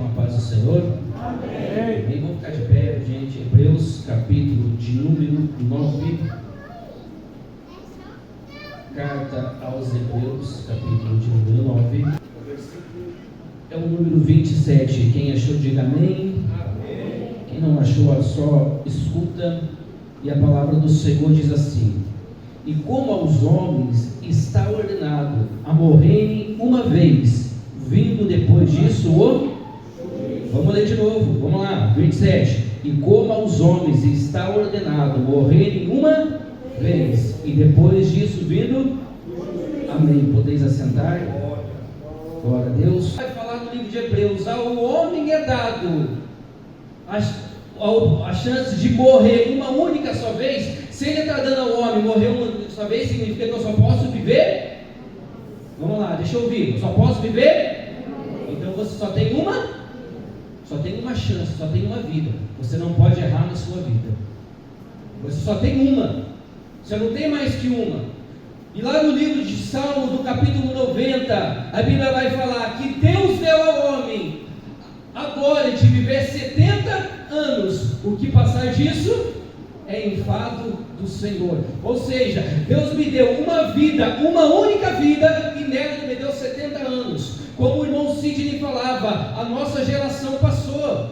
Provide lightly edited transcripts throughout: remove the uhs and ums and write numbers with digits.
com a paz do Senhor. Amém. E vamos ficar de pé, gente. Hebreus, capítulo de número 9. Carta aos Hebreus, capítulo de número 9. É o número 27. Quem achou, diga amém. Amém. Quem não achou, só escuta. E a palavra do Senhor diz assim: e como aos homens está ordenado a morrerem uma vez, vindo depois disso o... Vamos ler de novo, vamos lá, 27. E como aos homens está ordenado morrerem uma vez, e depois disso vindo... Amém. Podeis assentar? Glória a Deus. Vai falar no livro de Hebreus: ao homem é dado a chance de morrer uma única só vez. Se ele está dando ao homem morrer uma única só vez, significa que eu só posso viver? Vamos lá, deixa eu ouvir. Eu só posso viver? Então você só tem uma chance, só tem uma vida. Você não pode errar na sua vida. Você só tem uma. Você não tem mais que uma. E lá no livro de Salmos, no capítulo 90, a Bíblia vai falar que Deus deu ao homem a glória de viver 70 anos. O que passar disso é enfado do Senhor. Ou seja, Deus me deu uma vida, uma única vida, e nela Ele me deu 70 anos. Como o irmão Sidney falava, a nossa geração passou,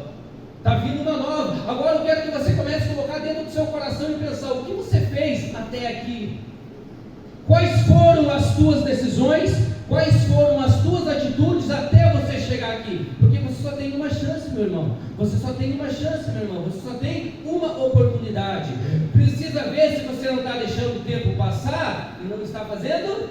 está vindo uma nova. Agora eu quero que você comece a colocar dentro do seu coração e pensar: o que você fez até aqui? Quais foram as tuas decisões? Quais foram as tuas atitudes até você chegar aqui? Porque você só tem uma chance, meu irmão. Você só tem uma chance, meu irmão. Você só tem uma oportunidade. Precisa ver se você não está deixando o tempo passar e não está fazendo.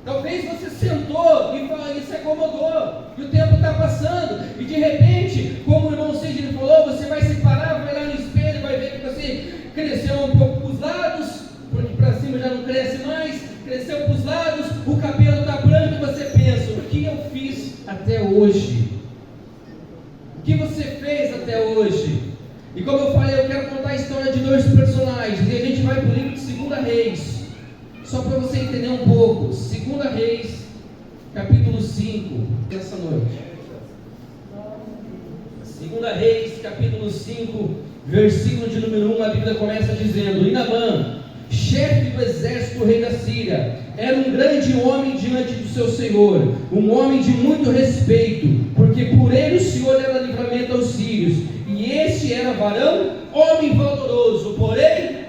Talvez você sentou e se acomodou, e o tempo está passando, e de repente, como o irmão Sidney falou, você vai se parar, vai lá no espelho e vai ver que você cresceu um pouco para os lados, porque para cima já não cresce mais, cresceu para os lados, o cabelo está branco, e você pensa: o que eu fiz até hoje? O que você fez até hoje? E como eu falei, eu quero contar a história de dois personagens, e a gente vai para o livro de 2 Reis, só para você entender um pouco. 2 Reis, capítulo 5, essa noite. 2 Reis, capítulo 5, versículo de número 1, a Bíblia começa dizendo: e Naamã, chefe do exército do rei da Síria, era um grande homem diante do seu senhor, um homem de muito respeito, porque por ele o Senhor era livramento aos sírios, e este era varão, homem valoroso. Porém,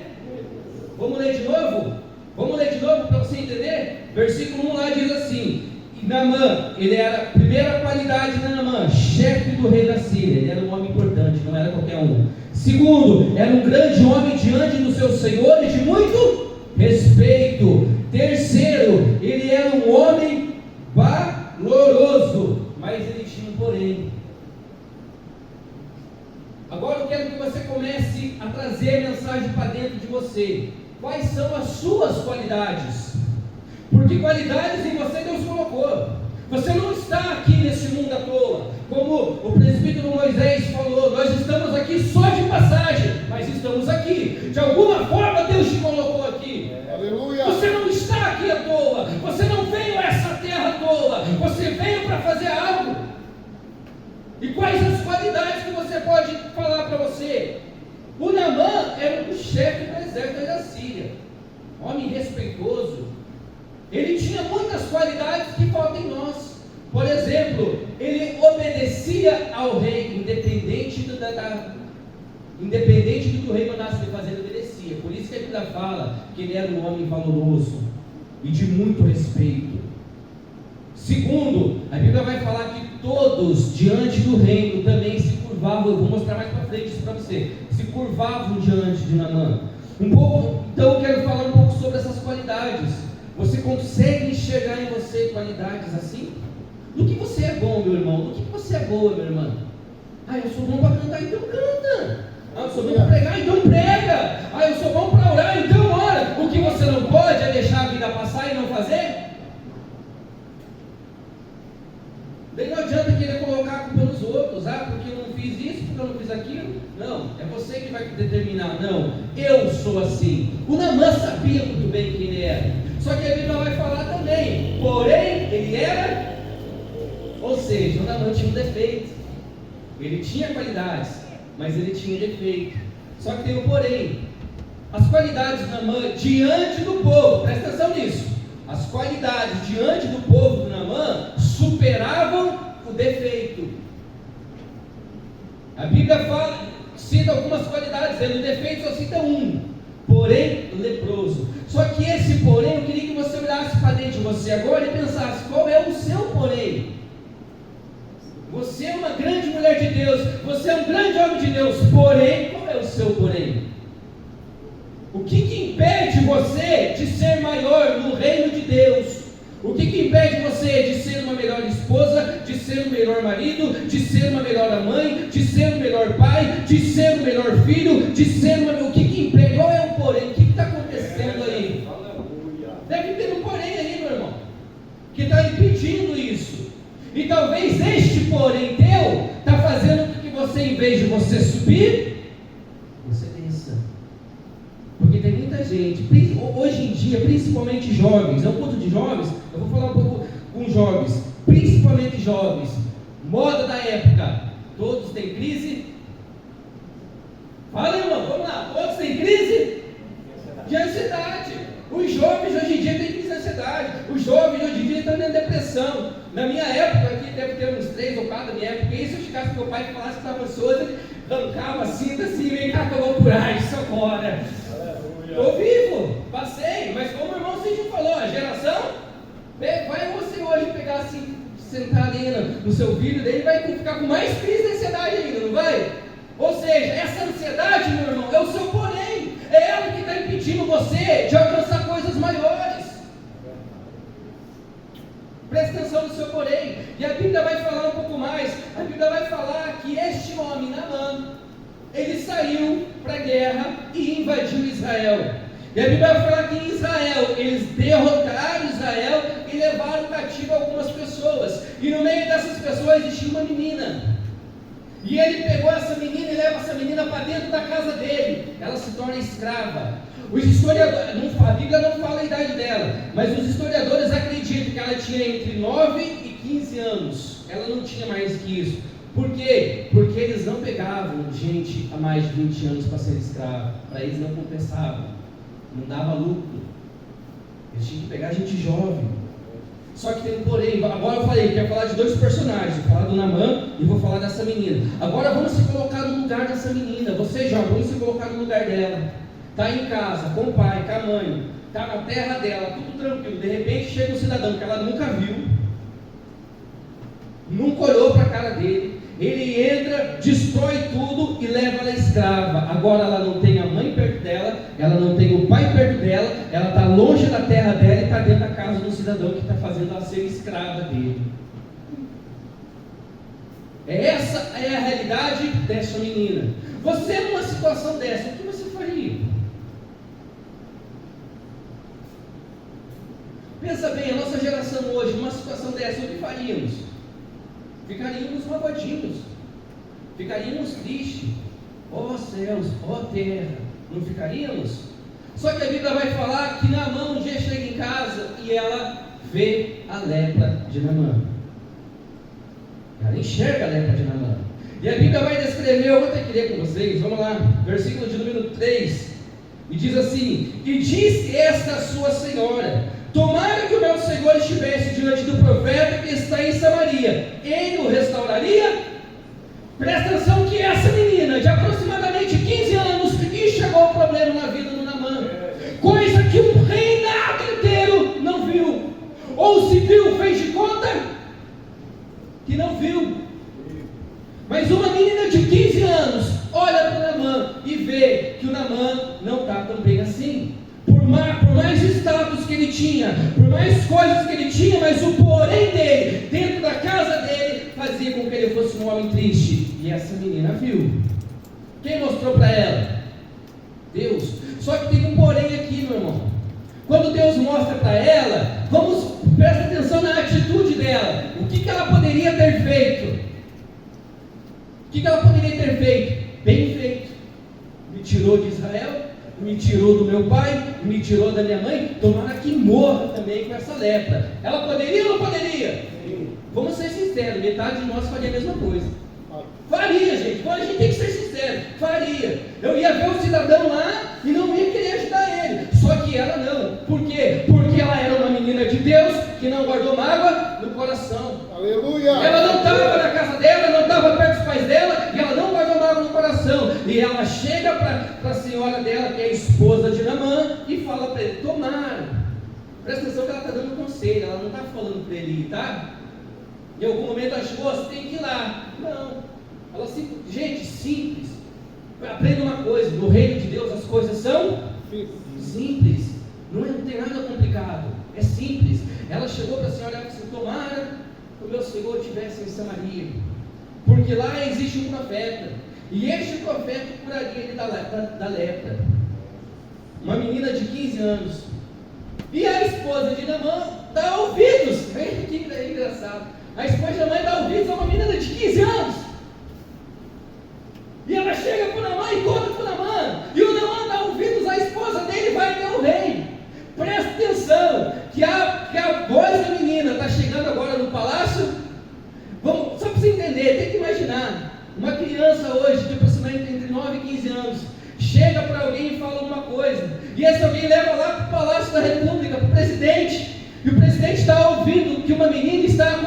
vamos ler de novo? Vamos ler de novo para você entender? Versículo 1 lá diz assim: e Naamã, ele era a primeira qualidade de Naamã, chefe do rei da Síria. Ele era um homem importante, não era qualquer um. Segundo, era um grande homem diante do seu senhor e de muito respeito. Terceiro, ele era um homem valoroso, mas ele tinha um porém. Agora eu quero que você comece a trazer a mensagem para dentro de você. Quais são as suas qualidades? Porque qualidades em você Deus colocou. Você não está aqui nesse mundo à toa. Como o presbítero Moisés falou, nós estamos aqui só de passagem, mas estamos aqui. De alguma forma Deus te colocou aqui. Aleluia. Você não está aqui à toa. Você não veio a essa terra à toa. Você veio para fazer algo. E quais as qualidades que você pode falar para você? O Naamã era o chefe do exército da Síria, homem respeitoso. Ele tinha muitas qualidades que faltam em nós. Por exemplo, ele obedecia ao rei, independente do que o rei mandasse ele fazer, ele obedecia. Por isso que a Bíblia fala que ele era um homem valoroso e de muito respeito. Segundo, a Bíblia vai falar que todos diante do reino também se curvavam. Eu vou mostrar mais para frente isso para você. Se curvavam diante de Naamã. Então eu quero falar um pouco sobre essas qualidades. Você consegue enxergar em você qualidades assim? No que você é bom, meu irmão? No que você é boa, minha irmã? Ah, eu sou bom para cantar, então canta. Ah, eu sou bom para pregar, então prega. Ah, eu sou bom para orar, então ora. O que você não pode é deixar a vida passar e não fazer? Daí não adianta querer colocar a culpa nos outros. Ah, porque eu não fiz isso, porque eu não fiz aquilo. Não, é você que vai determinar. Não, eu sou assim. O Naamã sabia muito bem quem ele era. Só que a Bíblia vai falar também, porém, ele era, ou seja, o Naamã tinha um defeito. Ele tinha qualidades, mas ele tinha defeito. Só que tem um porém. As qualidades do Naamã diante do povo, presta atenção nisso. As qualidades diante do povo do Naamã superavam o defeito. A Bíblia cita algumas qualidades, o defeito só cita um, porém leproso. Só que esse porém, eu queria que você olhasse para dentro de você agora e pensasse, qual é o seu porém? Você é uma grande mulher de Deus, você é um grande homem de Deus, porém, qual é o seu porém? O que impede você de ser maior no reino de Deus? O que impede você de ser uma melhor esposa, de ser um melhor marido, de ser uma melhor mãe, de ser um melhor pai, de ser um melhor filho, de ser uma... O que impede? Qual é o porém? O que está acontecendo aí? Deve ter um porém aí, meu irmão, que está impedindo isso. E talvez este porém teu está fazendo com que você, em vez de você subir, você desça. Porque tem muita gente, hoje em dia, principalmente jovens, é um culto de jovens, eu vou falar um pouco com jovens, principalmente jovens, moda da época, todos têm crise. Fala, irmão, vamos lá, todos têm crise de ansiedade. Os jovens hoje em dia têm crise de ansiedade, os jovens hoje em dia estão tendo depressão. Na minha época, aqui deve ter uns 3 ou 4 da minha época, e se eu chegasse com meu pai e falasse que estava ansioso, ele arrancava a cinta assim, vem cá que eu vou curar isso agora. Estou vivo, passei, mas como o irmão Cíndio falou, a geração, vai você hoje pegar assim, sentar ali no seu filho dele, vai ficar com mais crise de ansiedade ainda, não vai? Ou seja, essa ansiedade, meu irmão, é o seu porém, é ela que está impedindo você de alcançar coisas maiores. Presta atenção no seu porém, e a Bíblia vai falar um pouco mais, a Bíblia vai falar que este homem, Naamã, ele saiu para a guerra e invadiu Israel. E a Bíblia vai falar que em Israel, eles derrotaram Israel e levaram cativo algumas pessoas. E no meio dessas pessoas existia uma menina. E ele pegou essa menina e leva essa menina para dentro da casa dele. Ela se torna escrava. Os historiadores, a Bíblia não fala a idade dela, mas os historiadores acreditam que ela tinha entre 9 e 15 anos. Ela não tinha mais que isso. Por quê? Porque eles não pegavam gente há mais de 20 anos para ser escravo. Para eles não compensava, não dava lucro. Eles tinham que pegar gente jovem. Só que tem um porém. Agora eu falei que ia falar de 2 personagens. Vou falar do Naamã e vou falar dessa menina. Agora vamos se colocar no lugar dessa menina. Você jovem, vamos se colocar no lugar dela. Está em casa, com o pai, com a mãe, está na terra dela, tudo tranquilo. De repente chega um cidadão que ela nunca viu, nunca olhou para a cara dele. Ele entra, destrói tudo e leva ela escrava. Agora ela não tem a mãe perto dela, ela não tem o pai perto dela, ela está longe da terra dela e está dentro da casa do cidadão que está fazendo ela ser escrava dele. Essa é a realidade dessa menina. Você numa situação dessa, o que você faria? Pensa bem, a nossa geração hoje, numa situação dessa, o que faríamos? Ficaríamos magoadinhos, ficaríamos tristes. Ó céus, ó terra, não ficaríamos? Só que a Bíblia vai falar que Naamã um dia chega em casa e ela vê a lepra de Naamã. Ela enxerga a lepra de Naamã. E a Bíblia vai descrever, eu vou até que ler com vocês, vamos lá, versículo de número 3, e diz assim: e disse esta sua senhora: tomara que o meu Senhor estivesse diante do profeta que está em Samaria, ele o restauraria? Presta atenção que essa menina, de aproximadamente 15 anos, enxergou o problema na vida do Naamã, coisa que um reinado inteiro não viu, ou se viu, fez de conta que não viu. Mas uma menina de 15 anos olha para o Naamã e vê que o Naamã não está tão bem assim. Por mais status que ele tinha, por mais coisas que ele tinha, mas o porém dele, dentro da casa dele, fazia com que ele fosse um homem triste. E essa menina viu. Quem mostrou para ela? Deus. Só que tem um porém aqui, meu irmão. Quando Deus mostra para ela, presta atenção na atitude dela. O que ela poderia ter feito? O que ela poderia ter feito? Bem feito. Me tirou de Israel, me tirou do meu pai, me tirou da minha mãe, tomara que morra também com essa lepra. Ela poderia ou não poderia? Sim. Vamos ser sinceros, sincero, metade de nós faria a mesma coisa. Faria, gente. A gente tem que ser sincero. Faria. Eu ia ver o cidadão lá e não ia querer ajudar ele. Só que ela não. Por quê? Porque ela era uma menina de Deus que não guardou mágoa no coração. Aleluia! Ela não estava na casa dela, não estava perto dos pais dela, e ela não guardou mágoa no coração. E ela chega para a senhora dela, que é a esposa de Naamã, e fala para ele: tomara. Presta atenção que ela está dando conselho, ela não está falando para ele ir, tá? Em algum momento ela chegou: você tem que ir lá. Não. Ela gente, simples. Aprenda uma coisa: no reino de Deus as coisas são simples. Não tem nada complicado. É simples. Ela chegou para a senhora e disse: tomara que o meu Senhor estivesse em Samaria, porque lá existe um profeta, e este profeta curaria ele da lepra. Uma menina de 15 anos. E a esposa de Naamã dá ouvidos. Que engraçado. A esposa de Naamã dá ouvidos a uma menina de 15 anos. E ela chega para o Naamã e conta para o Naamã. E o Naamã dá ouvidos à esposa dele e vai até o rei. Presta atenção, que a voz da menina está chegando agora no palácio. Vamos, só para você entender, tem que imaginar. Uma criança hoje, de aproximadamente entre 9 e 15 anos, chega para alguém e fala alguma coisa. E esse alguém leva lá para o Palácio da República, para o presidente. E o presidente está ouvindo que uma menina está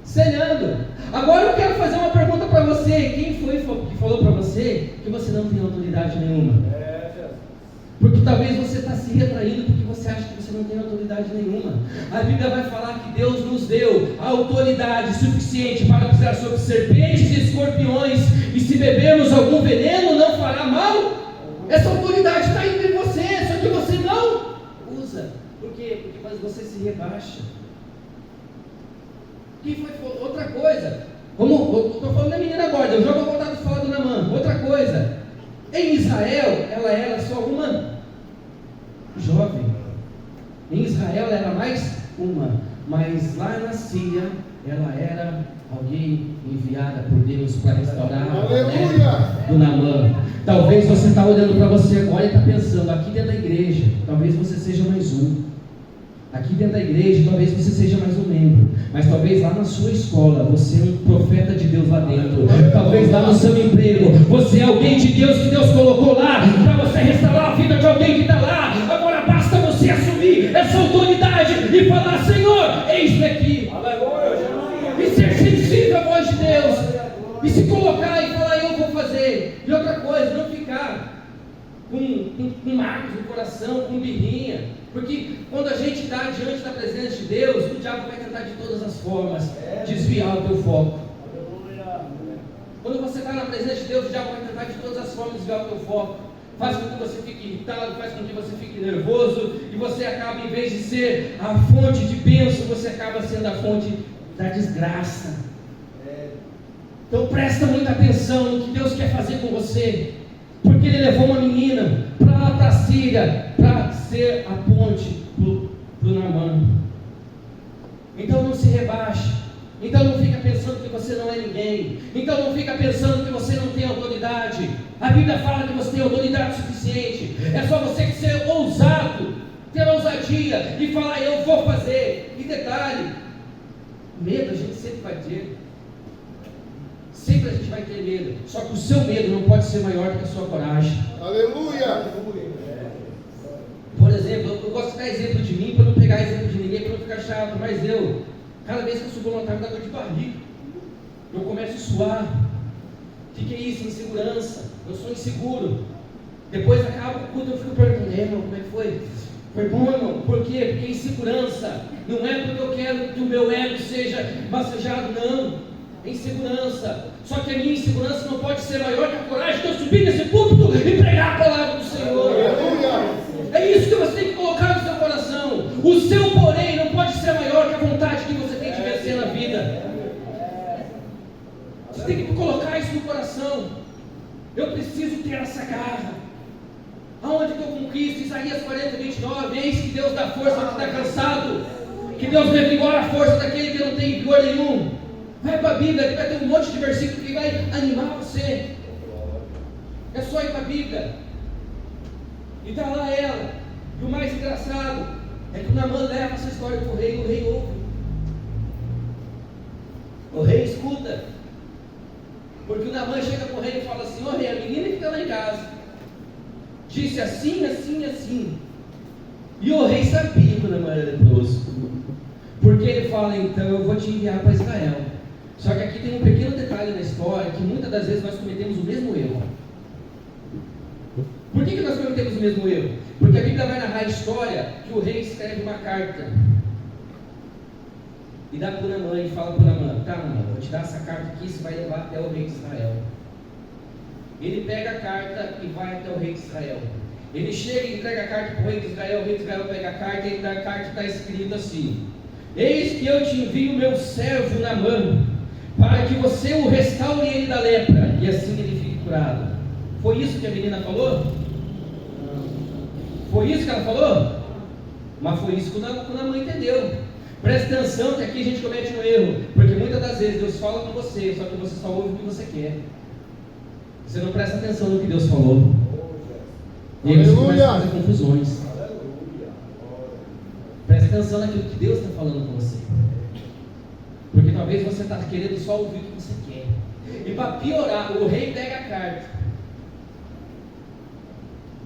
aconselhando. Agora eu quero fazer uma pergunta para você. Quem foi que falou para você que você não tem autoridade nenhuma? Porque talvez você está se retraindo porque você acha que você não tem autoridade nenhuma. A Bíblia vai falar que Deus nos deu a autoridade suficiente para pisar sobre serpentes e escorpiões, e se bebermos algum veneno não fará mal. Essa autoridade está indo em você, só que você não usa. Por quê? Porque você se rebaixa. Que foi outra coisa? Eu estou falando da menina agora, eu já vou voltar a falar do Naamã. Outra coisa, em Israel ela era só uma jovem. Em Israel ela era mais uma, mas lá na Síria ela era alguém enviada por Deus para restaurar a fé do Naamã. Talvez você está olhando para você agora e está pensando: aqui dentro da igreja, talvez você seja mais um. Aqui dentro da igreja, talvez você seja mais um membro, mas talvez lá na sua escola, você é um profeta de Deus lá dentro. Talvez lá no seu emprego, você é alguém de Deus que Deus colocou lá, para você restaurar a vida de alguém que está lá. Agora basta você assumir essa autoridade e falar: Senhor, eis-me aqui. E ser sensível à voz de Deus, e se colocar e falar: eu vou fazer. E outra coisa, não ficar com marcos no coração, com birrinha. Porque quando a gente está diante da presença de Deus, o diabo vai tentar de todas as formas desviar o teu foco. Quando você está na presença de Deus, o diabo vai tentar de todas as formas desviar o teu foco. Faz com que você fique irritado, faz com que você fique nervoso, e você acaba, em vez de ser a fonte de bênção, você acaba sendo a fonte da desgraça. Então presta muita atenção no que Deus quer fazer com você. Porque Ele levou uma menina para lá para a Síria, para ser a ponte para o Naamã. Então não se rebaixe. Então não fica pensando que você não é ninguém. Então não fica pensando que você não tem autoridade. A Bíblia fala que você tem autoridade suficiente. É só você ser ousado, ter ousadia e falar: eu vou fazer. E detalhe, medo a gente sempre vai ter. Sempre a gente vai ter medo. Só que o seu medo não pode ser maior do que a sua coragem. Aleluia! Por exemplo, eu gosto de dar exemplo de mim, para não pegar exemplo de ninguém, para não ficar chato. Mas cada vez que eu subo no altar, me dá dor de barriga. Eu começo a suar. O que é isso? Insegurança. Eu sou inseguro. Depois acaba o culto, eu fico perguntando: irmão, como é que foi? Foi bom, irmão? Por quê? Porque insegurança não é porque eu quero que o meu ego seja massajado, não. É insegurança. Só que a minha insegurança não pode ser maior que a coragem de eu subir nesse púlpito e pregar a palavra do Senhor. É isso que você tem que colocar no seu coração. O seu porém não pode ser maior que a vontade que você tem de vencer na vida. Você tem que colocar isso no coração. Eu preciso ter essa garra. Aonde que eu conquisto? Isaías 40, 29. Eis que Deus dá força ao que está cansado, que Deus revigora a força daquele que não tem vigor nenhum. Vai para a Bíblia, que vai ter um monte de versículo que vai animar você. É só ir para a Bíblia. E está lá ela. E o mais engraçado é que o Naamã leva essa história para o rei, e o rei ouve. escuta. Porque o Naamã chega para o rei e fala assim: ó rei, a menina que está lá em casa disse assim, assim, assim. E o rei sabia que o Naamã era leproso, porque ele fala: então eu vou te enviar para Israel. Só que aqui tem um pequeno detalhe na história, que muitas das vezes nós cometemos o mesmo erro. Por que nós cometemos o mesmo erro? Porque a Bíblia vai narrar a história que o rei escreve uma carta e dá para o Naamã e fala para o Naamã: tá, Naamã, vou te dar essa carta aqui, você vai levar até o rei de Israel. Ele pega a carta e vai até o rei de Israel. Ele chega e entrega a carta para o rei de Israel. O rei de Israel pega a carta e na carta está escrito assim: eis que eu te envio meu servo Naamã, para que você o restaure ele da lepra, e assim ele fique curado. Foi isso que a menina falou? Foi isso que ela falou? Mas foi isso que o Naamã entendeu. Presta atenção que aqui a gente comete um erro, porque muitas das vezes Deus fala com você, só que você só ouve o que você quer. Você não presta atenção no que Deus falou. E aí você começa a fazer confusões. Presta atenção naquilo que Deus está falando com você. Porque talvez você está querendo só ouvir o que você quer. E para piorar, o rei pega a carta.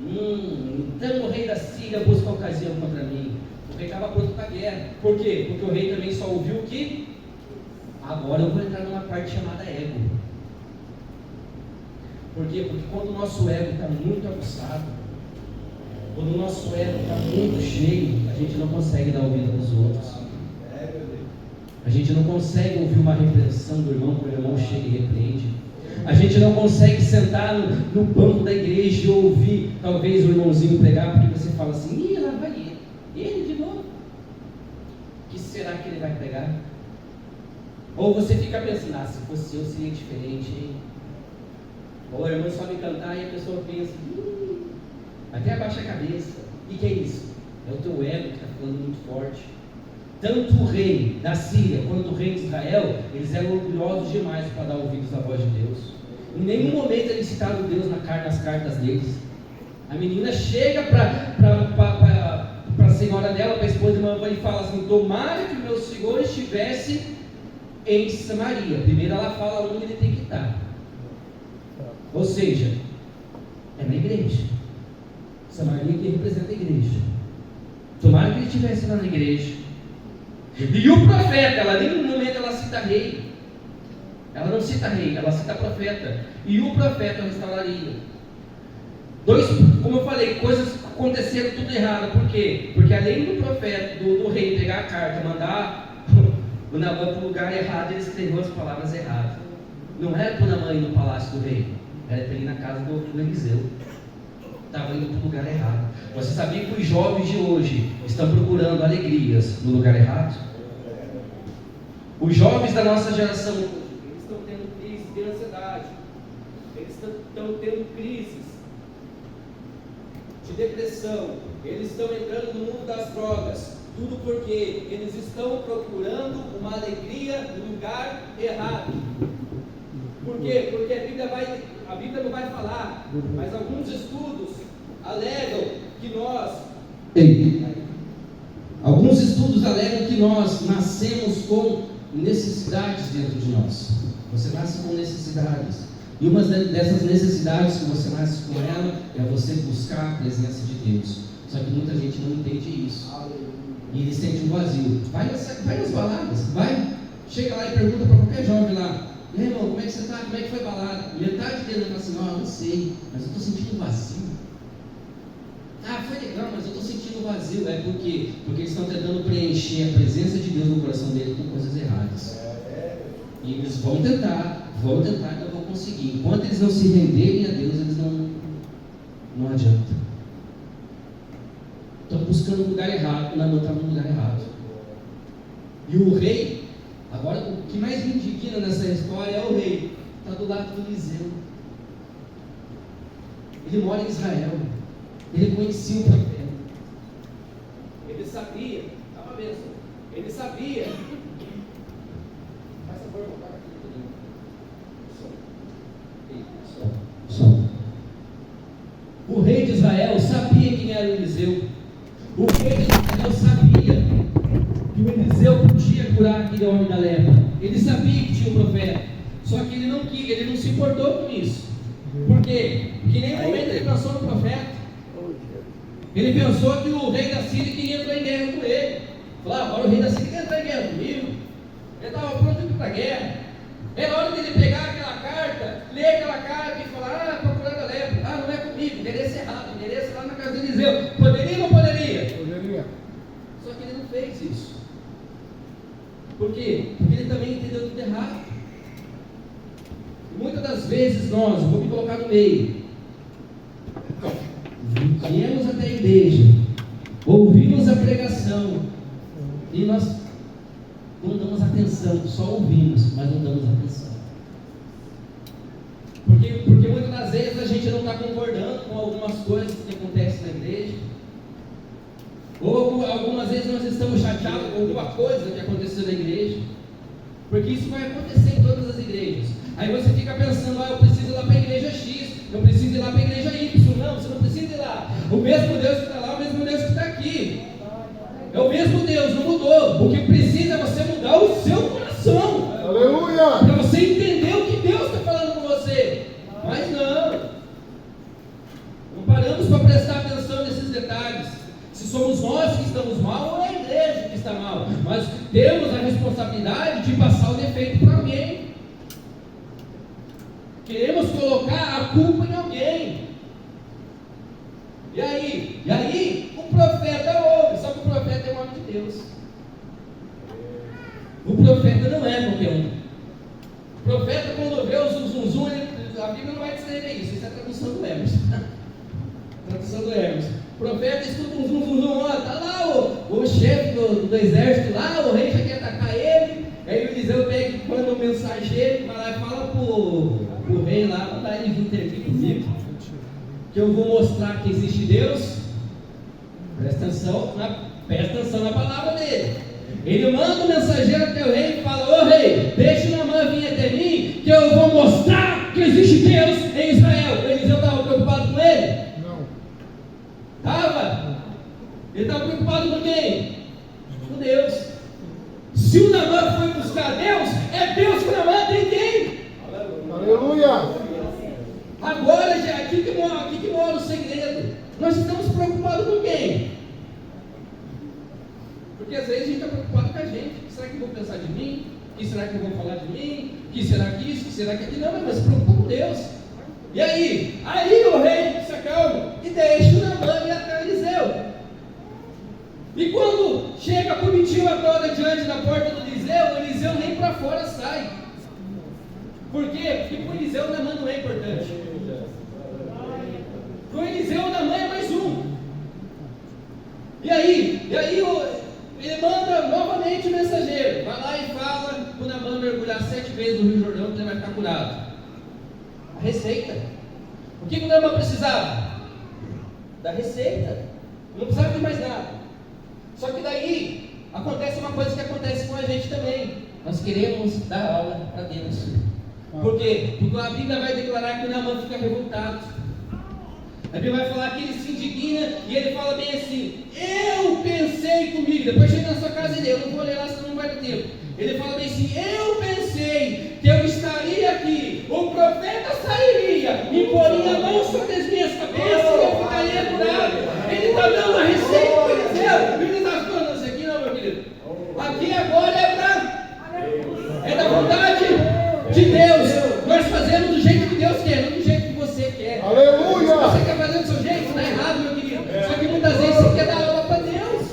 Então o rei da Síria busca ocasião contra mim. O rei estava pronto para a guerra. Por quê? Porque o rei também só ouviu que agora eu vou entrar numa parte chamada ego. Por quê? Porque quando o nosso ego está muito aguçado, quando o nosso ego está muito cheio, a gente não consegue dar ouvido aos outros. A gente não consegue ouvir uma repreensão do irmão quando o irmão chega e repreende. A gente não consegue sentar no banco da igreja e ouvir talvez o irmãozinho pregar, porque você fala assim: ih, lá vai ele de novo. O que será que ele vai pregar? Ou você fica pensando: ah, se fosse eu seria diferente, hein? Ou a irmã sobe cantar e a pessoa pensa: até abaixa a cabeça. E que é isso? É o teu ego que está ficando muito forte. Tanto o rei da Síria quanto o rei de Israel, eles eram orgulhosos demais para dar ouvidos à voz de Deus. Em nenhum momento eles citaram Deus nas cartas deles. A menina chega para a senhora dela, para a esposa de mamãe, e fala assim: tomara que o meu senhor estivesse em Samaria. Primeiro ela fala onde ele tem que estar. Ou seja, é na igreja. Samaria que representa a igreja. Tomara que ele estivesse lá na igreja. E o profeta, ela nem no momento ela cita rei. Ela não cita rei, ela cita profeta. E o profeta restauraria. Como eu falei, coisas aconteceram tudo errado. Por quê? Porque além do profeta, do rei pegar a carta, mandar o Naamã para o lugar errado, ele escreveu as palavras erradas. Não era para o Naamã ir no palácio do rei, era para ir na casa do Eliseu. Estava indo para o lugar errado. Você sabia que os jovens de hoje estão procurando alegrias no lugar errado? Os jovens da nossa geração, eles estão tendo crises de ansiedade, eles estão tendo crises de depressão, eles estão entrando no mundo das drogas, tudo porque eles estão procurando uma alegria no lugar errado. Por quê? Porque a Bíblia não vai falar, mas alguns estudos alegam que nós nascemos com necessidades dentro de nós. Você nasce com necessidades. E uma dessas necessidades que você nasce com ela é você buscar a presença de Deus. Só que muita gente não entende isso. E eles sentem um vazio. Vai nas baladas, vai. Chega lá e pergunta para qualquer jovem lá: e aí, irmão, como é que você está? Como é que foi a balada? Metade dele fala assim: não, não sei, mas eu estou sentindo vazio. Ah, foi legal, mas eu estou sentindo vazio. É por quê? Porque eles estão tentando preencher a presença de Deus no coração dele com coisas erradas. E eles vão tentar e não vão conseguir. Enquanto eles não se renderem a Deus, eles não adianta. Estão buscando o lugar errado, não está no lugar errado. E o rei, agora o que mais me indigna nessa história é o rei. Está do lado do Eliseu. Ele mora em Israel. Ele conhecia o profeta. Ele sabia. Estava a bênção. Ele sabia. Faz favor, irmão, paga aqui. Som. O rei de Israel sabia quem era o Eliseu. O rei de Israel sabia que o Eliseu podia curar aquele homem da lepra. Ele sabia que tinha um profeta. quê? Porque em nenhum momento ele pensou no profeta. Ele pensou que o rei da Síria queria entrar em guerra com ele. Falou, agora o rei da Síria quer entrar em guerra comigo. Ele estava pronto para ir para a guerra. É na hora dele pegar aquela carta, ler aquela carta e falar, procurando a lepra. Não é comigo, endereço errado, endereço lá na casa de Eliseu. Poderia ou não poderia? Poderia. Só que ele não fez isso. Por quê? Porque ele também entendeu tudo errado. E muitas das vezes nós, vou me colocar no meio, viemos até a igreja, ouvimos a pregação e nós não damos atenção, só ouvimos, mas não damos atenção. Porque muitas das vezes a gente não está concordando com algumas coisas que acontecem na igreja, ou algumas vezes nós estamos chateados com alguma coisa que aconteceu na igreja, porque isso vai acontecer em todas as igrejas. Aí você fica pensando, eu preciso ir lá para a igreja X, eu preciso ir lá para a igreja Y. Não, você não precisa ir lá. O mesmo Deus que está lá, é o mesmo Deus que está aqui. É o mesmo Deus, não mudou. O que precisa é você mudar o seu coração. Aleluia! Para você entender o que Deus está falando com você. Mas não paramos para prestar atenção nesses detalhes. Se somos nós que estamos mal ou é a igreja que está mal. Mas temos a responsabilidade de passar o defeito para alguém. Queremos colocar a culpa em alguém. E aí, o profeta ouve. Só que o profeta é um homem de Deus. O profeta não é qualquer um. O profeta, quando vê o zum, a Bíblia não vai descrever isso. Isso é a tradução do Hermes. Tradução do Hermes. O profeta escuta um zum, está lá o chefe do exército lá, o rei já quer atacar ele. Aí o Eliseu pega e manda um mensageiro, vai lá e fala pro rei lá, mandar ele vir ter aqui comigo, que eu vou mostrar que existe Deus. Presta atenção na palavra dele. Ele manda o mensageiro até o rei e fala, ô rei, deixa o Naamã vir até mim, que eu vou mostrar que existe Deus em Israel. O Eliseu estava preocupado com ele? Não. Estava? Ele estava preocupado com quem? Com Deus. Se o Naamã foi buscar Deus, é Deus que o Naamã tem quem? Aleluia! Agora, aqui que mora o segredo. Nós estamos preocupados com quem? Porque às vezes a gente está preocupado com a gente. O que será que vão pensar de mim? O que será que vão falar de mim? O que será que isso? O que será que aquilo? Não, mas se preocupa com Deus. E aí? Aí o rei se acalma e deixa o Naamã ir até Eliseu. E quando chega a comitiva toda diante da porta do Eliseu, o Eliseu nem para fora sai. Por quê? Porque para o Eliseu o Naamã não é importante. Para o Eliseu o Naamã é mais um. E aí ele manda novamente o mensageiro. Vai lá e fala para o Naamã mergulhar 7 vezes no Rio Jordão, que ele vai ficar curado. A receita. O que o Naamã precisava? Da receita. Não precisava de mais nada. Só que daí acontece uma coisa que acontece com a gente também. Nós queremos dar aula para Deus. Por quê? Porque a Bíblia vai declarar que o Naamã fica revoltado. A Bíblia vai falar que ele se indigna e ele fala bem assim: eu pensei comigo. Depois chega na sua casa e lê. Eu não vou ler lá, senão não vai ter tempo. Ele fala bem assim: eu pensei que eu estaria aqui, o profeta sairia, me poria a mão sobre as minhas cabeças e eu ficaria curado. Ele está dando a receita para o Eliseu. Ele está falando isso aqui, não, meu querido. Aqui agora é da vontade de Deus. Nós fazemos do jeito que Deus quer, não do jeito que você quer. Aleluia! Se você quer fazer do seu jeito, está errado, meu querido. Só que muitas vezes você quer dar aula para Deus.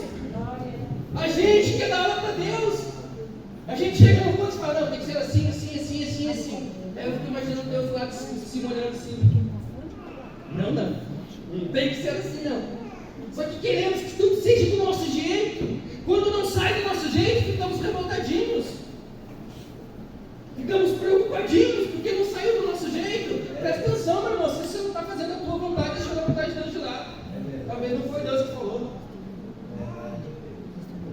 A gente quer dar aula para Deus. A gente chega no ponto e fala: não, tem que ser assim, assim, assim, assim, assim. Aí eu fico imaginando Deus lá se olhando assim. Não tem que ser assim, não. Só que queremos que tudo seja do nosso jeito. Quando não sai do nosso jeito, ficamos revoltadinhos. Ficamos preocupadinhos porque não saiu do nosso jeito. Presta atenção, meu irmão. Se você não está fazendo a tua vontade, deixa a vontade de Deus de lado. Talvez não foi Deus que falou.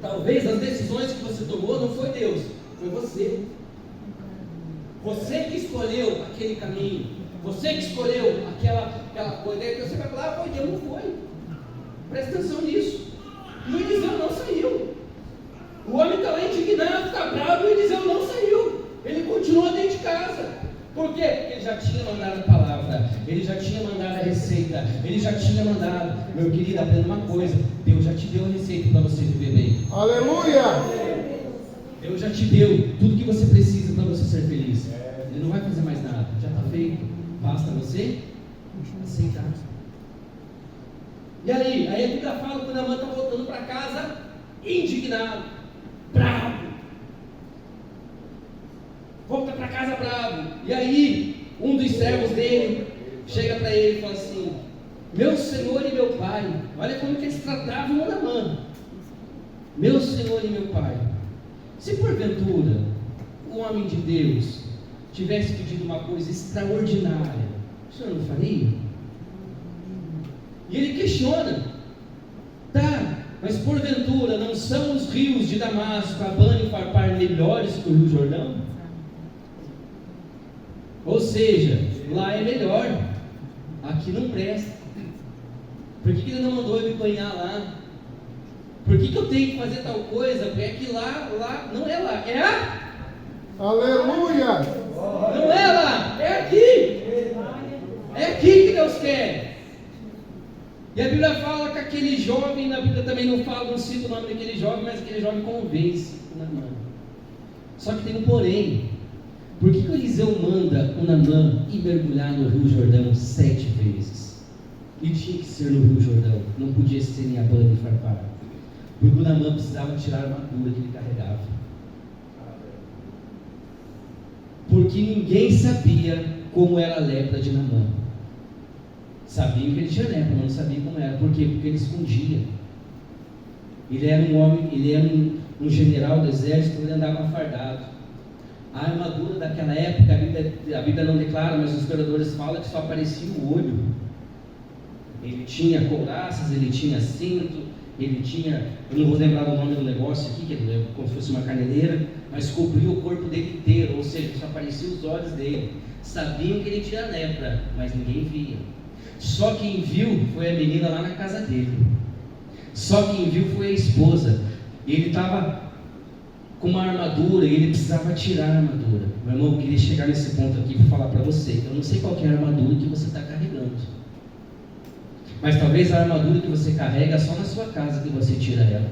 Talvez as decisões que você tomou não foi Deus, foi você. Você que escolheu aquele caminho. Você que escolheu aquela coisa. Aí você vai falar: foi Deus, não foi. Presta atenção nisso. E o Eliseu não saiu. O homem está lá indignado, está bravo, e o Eliseu não saiu. Ele continua dentro de casa. Por quê? Porque ele já tinha mandado a palavra, ele já tinha mandado a receita, ele já tinha mandado. Meu querido, aprenda uma coisa: Deus já te deu a receita para você viver bem. Aleluia! Deus já te deu tudo que você precisa para você ser feliz. Ele não vai fazer mais nada, já está feito. Basta você aceitar. E aí a Bíblia fala que Naamã está voltando para casa indignado, bravo. Volta para casa bravo. E aí um dos servos dele chega para ele e fala assim: meu senhor e meu pai. Olha como que eles tratavam o Naamã. Meu senhor e meu pai, se porventura o homem de Deus tivesse pedido uma coisa extraordinária, o senhor não faria? E ele questiona: tá, mas porventura não são os rios de Damasco, Abana e Farpar melhores que o Rio Jordão? Ou seja, lá é melhor, aqui não presta. Por que ele não mandou eu me banhar lá? Por que eu tenho que fazer tal coisa? Porque é que lá, não é lá, é a... Aleluia! Não é lá, é aqui. É aqui que Deus quer. E a Bíblia fala que aquele jovem, na Bíblia também não fala, não cita o nome daquele jovem, mas aquele jovem convence o Naamã. Só que tem um porém. Por que Eliseu manda o Naamã ir mergulhar no Rio Jordão 7 vezes? E tinha que ser no Rio Jordão, não podia ser em Abana e Farpar. Porque o Naamã precisava tirar a armadura que ele carregava. Porque ninguém sabia como era a lepra de Naamã. Sabiam que ele tinha lepra, mas não sabiam como era. Por quê? Porque ele escondia. Ele era um homem, ele era um general do exército, ele andava fardado. A armadura daquela época, a Bíblia não declara, mas os historiadores falam que só aparecia o olho. Ele tinha couraças, ele tinha cinto, ele tinha, eu não vou lembrar do nome do negócio aqui, que é como se fosse uma caneleira, mas cobriu o corpo dele inteiro, ou seja, só apareciam os olhos dele. Sabiam que ele tinha lepra, mas ninguém via. Só quem viu foi a menina lá na casa dele. Só quem viu foi a esposa. Ele estava com uma armadura e ele precisava tirar a armadura. Meu irmão, eu queria chegar nesse ponto aqui para falar para você. Eu não sei qual que é a armadura que você está carregando, mas talvez a armadura que você carrega só na sua casa que você tira ela.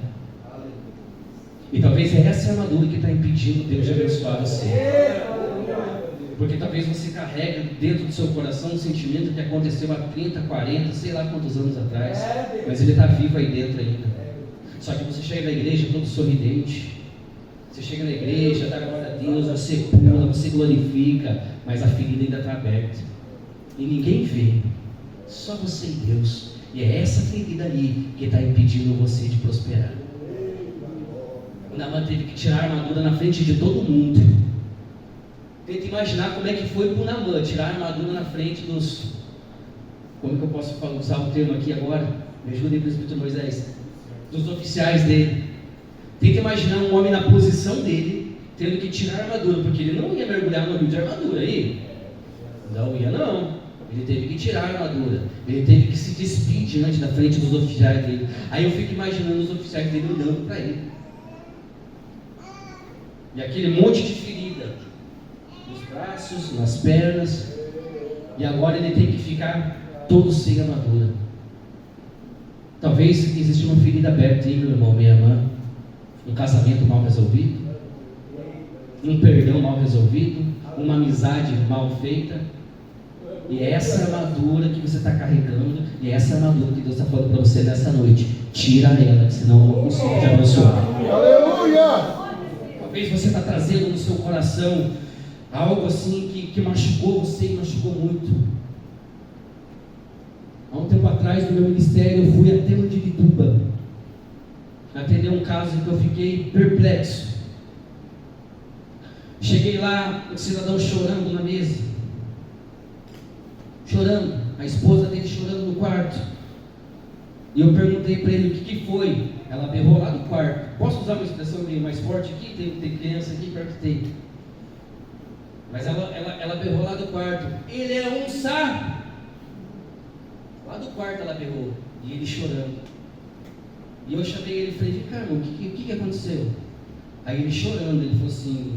E talvez é essa armadura que está impedindo Deus de abençoar você. Porque talvez você carrega dentro do seu coração um sentimento que aconteceu há 30, 40, sei lá quantos anos atrás, mas ele está vivo aí dentro ainda. Só que você chega na igreja todo sorridente. Você chega na igreja, dá glória a Deus, você pula, você glorifica, mas a ferida ainda está aberta. E ninguém vê. Só você e Deus. E é essa ferida ali que está impedindo você de prosperar. O Naamã teve que tirar a armadura na frente de todo mundo. Tenta imaginar como é que foi para o Naamã tirar a armadura na frente dos... Como que eu posso usar o termo aqui agora? Me ajudem, presbítero Moisés. Dos oficiais dele. Tenta imaginar um homem na posição dele tendo que tirar a armadura, porque ele não ia mergulhar no rio de armadura aí. Não ia não. Ele teve que tirar a armadura, ele teve que se despir diante da frente dos oficiais dele. Aí eu fico imaginando os oficiais dele olhando para ele, e aquele monte de ferida nos braços, nas pernas, e agora ele tem que ficar todo sem armadura. Talvez exista uma ferida aberta aí, meu irmão, minha irmã, um casamento mal resolvido, um perdão mal resolvido, uma amizade mal feita. E é essa armadura que você está carregando, e é essa armadura que Deus está falando para você nessa noite. Tira ela, senão eu não consigo te abençoar. Aleluia! Talvez você está trazendo no seu coração algo assim que machucou você e machucou muito. Há um tempo atrás, no meu ministério, eu fui até Mandirituba atender um caso em que eu fiquei perplexo. Cheguei lá, o cidadão chorando na mesa. Chorando, a esposa dele chorando no quarto. E eu perguntei para ele o que foi. Ela berrou lá do quarto. Posso usar uma expressão meio mais forte aqui? Tem criança aqui, perguntei. Mas ela berrou lá do quarto. Ele é um sapo. Lá do quarto ela berrou. E ele chorando. E eu chamei ele e falei: cara, o que aconteceu? Aí ele chorando, ele falou assim: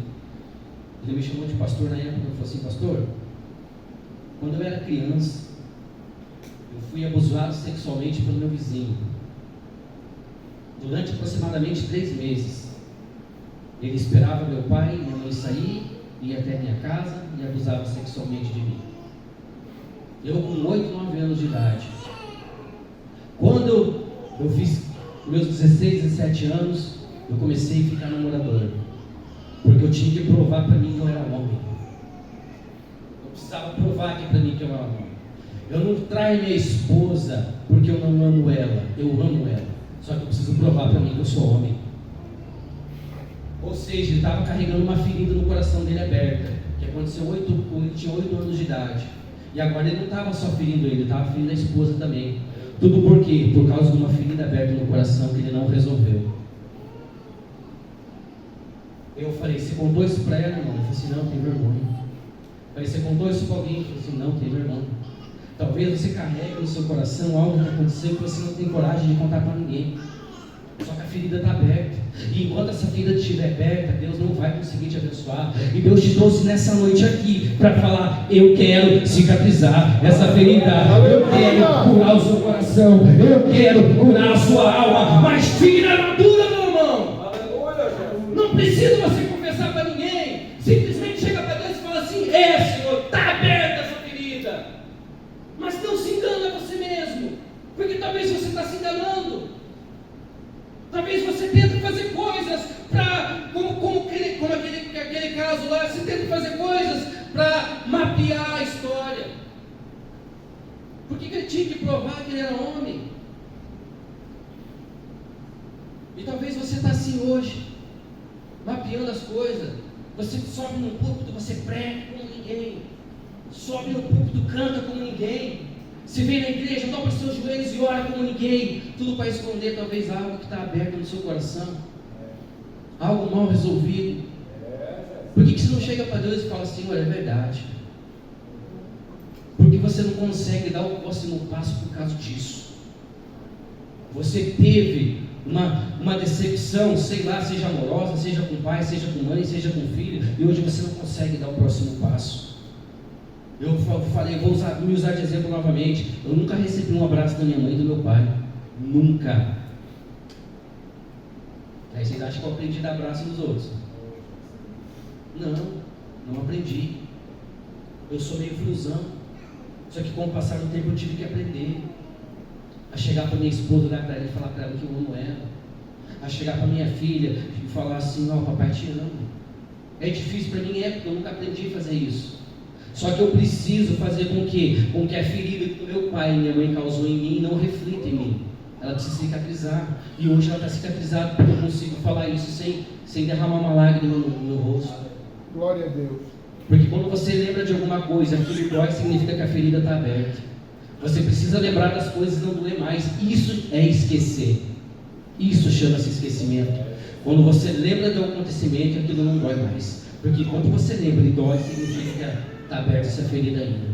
Ele me chamou de pastor na época e falou assim: pastor, quando eu era criança, eu fui abusado sexualmente pelo meu vizinho. Durante aproximadamente 3 meses, ele esperava meu pai e minha mãe sair, ia até minha casa e abusava sexualmente de mim. Eu com 8, 9 anos de idade. Quando eu fiz meus 16, 17 anos, eu comecei a ficar namorador, porque eu tinha que provar para mim que eu era homem. Eu precisava provar aqui para mim que eu era homem. Eu não traio minha esposa porque eu não amo ela, eu amo ela, só que eu preciso provar para mim que eu sou homem. Ou seja, ele estava carregando uma ferida no coração dele aberta, que aconteceu quando ele tinha 8 anos de idade. E agora ele não estava só ferindo ele estava ferindo a esposa também. Tudo por quê? Por causa de uma ferida aberta no coração que ele não resolveu. Eu falei: você contou isso para ela, irmão? Ele falou assim: não, tem vergonha. Eu falei: você contou isso para alguém? Ele falou assim: não, tem vergonha. Talvez você carregue no seu coração algo que aconteceu que você não tem coragem de contar para ninguém. Só que a ferida está aberta. E enquanto essa ferida estiver aberta, Deus não vai conseguir te abençoar. E Deus te trouxe nessa noite aqui para falar: eu quero cicatrizar essa ferida. Eu quero curar o seu coração. Eu quero curar a sua alma. Mas tira a armadura, meu irmão. Não precisa você confessar para ninguém. Simplesmente chega para Deus e fala assim: Senhor, está aberta essa ferida. Mas não se engana a você mesmo. Porque talvez você está se enganando. Talvez você tente fazer coisas para, como aquele caso lá, você tenta fazer coisas para mapear a história. Porque ele tinha que provar que ele era homem. E talvez você está assim hoje, mapeando as coisas. Você sobe no púlpito, você prega como ninguém. Sobe no púlpito, canta como ninguém. Se vem na igreja, dobra os seus joelhos e ora como ninguém. Tudo para esconder talvez algo que está aberto no seu coração. Algo mal resolvido. Por que você não chega para Deus e fala: Senhor, é verdade? Porque você não consegue dar o próximo passo por causa disso. Você teve uma decepção, sei lá, seja amorosa, seja com pai, seja com mãe, seja com filho, e hoje você não consegue dar o próximo passo. Eu falei, vou me usar de exemplo novamente. Eu nunca recebi um abraço da minha mãe e do meu pai. Nunca. Aí vocês acham que eu aprendi a dar abraço nos outros? Não aprendi. Eu sou meio friozão. Só que com o passar do tempo eu tive que aprender a chegar para minha esposa, olhar para ela e falar para ela que eu amo ela. A chegar para minha filha e falar assim: ó, papai te ama. É difícil para mim, porque eu nunca aprendi a fazer isso. Só que eu preciso fazer com que a ferida que meu pai e minha mãe causou em mim não reflita em mim. Ela precisa cicatrizar. E hoje ela está cicatrizada porque eu consigo falar isso sem derramar uma lágrima no meu rosto. Glória a Deus. Porque quando você lembra de alguma coisa, aquilo que dói significa que a ferida está aberta. Você precisa lembrar das coisas e não doer mais. Isso é esquecer. Isso chama-se esquecimento. Quando você lembra de um acontecimento, aquilo não dói mais. Porque quando você lembra e dói, significa que está aberta essa ferida ainda.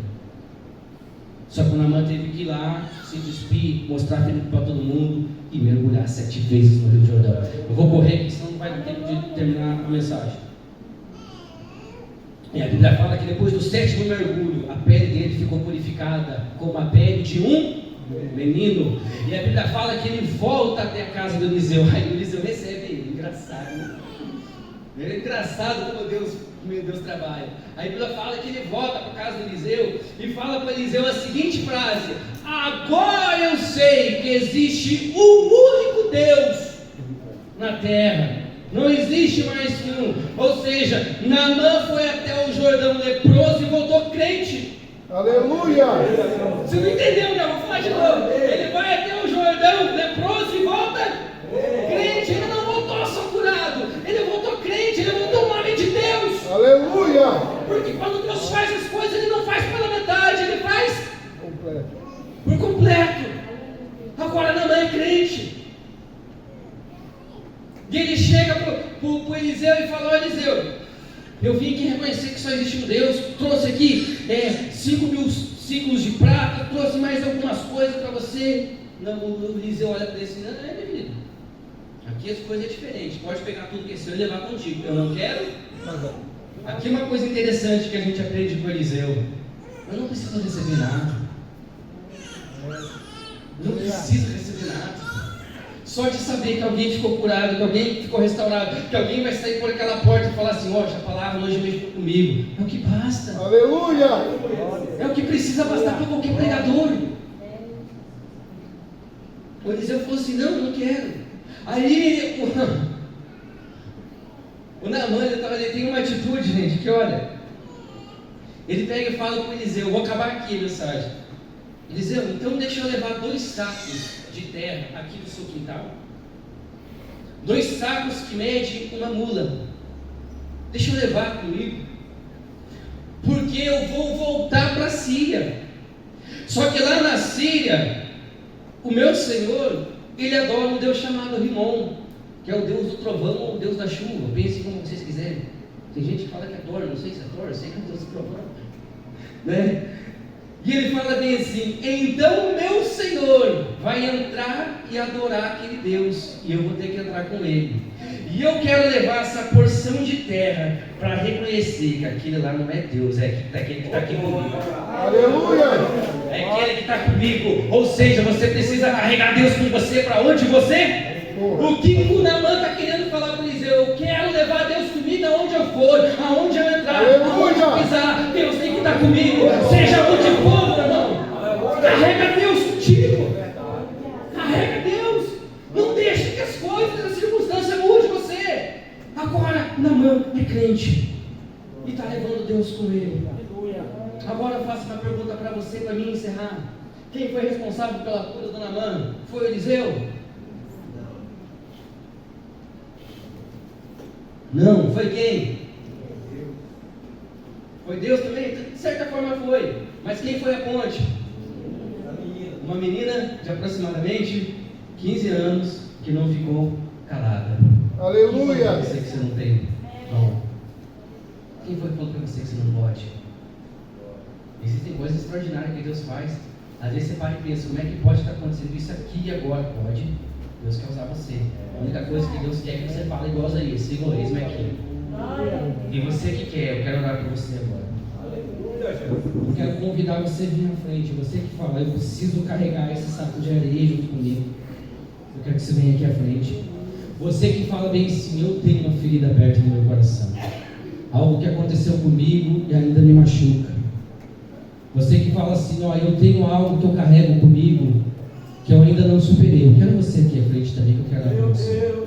Só que a Naamã teve que ir lá, se despir, mostrar a ferida para todo mundo e mergulhar 7 vezes no Rio Jordão. Eu vou correr, porque senão não vai dar tempo de terminar a mensagem. E a Bíblia fala que depois do 7º mergulho, a pele dele ficou purificada como a pele de um menino. E a Bíblia fala que ele volta até a casa do Eliseu. Aí o Eliseu recebe ele. Engraçado, né? É engraçado como Deus trabalha. A Bíblia fala que ele volta para a casa do Eliseu e fala para Eliseu a seguinte frase: agora eu sei que existe um único Deus na terra. Não existe mais um. Ou seja, Naamã foi até o Jordão leproso e voltou crente. Aleluia! Você não entendeu, né? Vou falar de novo. Ele vai até o Jordão leproso e volta crente. Ele não voltou só curado. Ele voltou crente. Ele voltou um homem de Deus. Aleluia! Porque quando Deus faz as coisas, Ele não faz pela metade. Ele faz Completo. por completo. Agora Naamã é crente. E ele chega para o Eliseu e fala: ó, Eliseu, eu vim aqui reconhecer que só existe um Deus. Trouxe aqui 5.000 ciclos de prata. Trouxe mais algumas coisas para você. Não, o Eliseu olha para ele assim: não, meu querido, aqui as coisas é diferente. Pode pegar tudo que é seu e levar contigo. Eu não quero Aqui uma coisa interessante que a gente aprende com Eliseu. Eu não preciso receber nada. Eu não preciso receber nada. Só de saber que alguém ficou curado, que alguém ficou restaurado, que alguém vai sair por aquela porta e falar assim: ó, a palavra hoje mexeu comigo. É o que basta. Aleluia! É o que precisa bastar para qualquer pregador. O Eliseu falou assim: não quero. Aí o Naamã, ele tem uma atitude, gente, que olha, ele pega e fala com o Eliseu: vou acabar aqui a mensagem. Eliseu, então deixa eu levar 2 sacos de terra aqui do seu quintal. 2 sacos que medem uma mula. Deixa eu levar comigo, porque eu vou voltar para a Síria. Só que lá na Síria, o meu Senhor, ele adora um Deus chamado Rimon, que é o Deus do trovão ou o Deus da chuva. Pensem como vocês quiserem. Tem gente que fala que é Thor, não sei se é Thor, eu sei que é o Deus do trovão, né? E ele fala bem assim: então o meu Senhor vai entrar e adorar aquele Deus, e eu vou ter que entrar com ele. E eu quero levar essa porção de terra para reconhecer que aquele lá não é Deus, é aquele que está aqui comigo. Aleluia! É aquele que está comigo. Ou seja, você precisa carregar Deus com você para onde você? O que o Naamã está querendo falar para o Eliseu? Eu quero levar Deus comigo aonde eu for, aonde eu entrar, aonde eu pisar. Deus tem que estar comigo, seja onde for, meu irmão. Carrega Deus contigo. Carrega Deus. Não deixe que as coisas, as circunstâncias mudem você. Agora, Naamã é crente e está levando Deus com ele. Agora eu faço uma pergunta para você, para mim encerrar. Quem foi responsável pela cura do Naamã? Foi o Eliseu? Não, foi quem? Foi Deus também? De certa forma foi. Mas quem foi a ponte? Uma menina de aproximadamente 15 anos que não ficou calada. Aleluia! Quem foi que você não tem dom? Quem foi que falou para você que você não pode? Existem coisas extraordinárias que Deus faz. Às vezes você para e pensa: como é que pode estar acontecendo isso aqui e agora? Pode. Deus quer usar você. A única coisa que Deus quer é que você fale igual a Isaías: siga o eis-me aqui. E você que quer, eu quero orar por você agora. Eu quero convidar você a vir à frente. Você que fala: eu preciso carregar esse saco de areia junto comigo. Eu quero que você venha aqui à frente. Você que fala bem assim: eu tenho uma ferida aberta no meu coração, algo que aconteceu comigo e ainda me machuca. Você que fala assim: ó, eu tenho algo que eu carrego comigo que eu ainda não superei. Eu quero você aqui à frente também, que eu quero orar por você.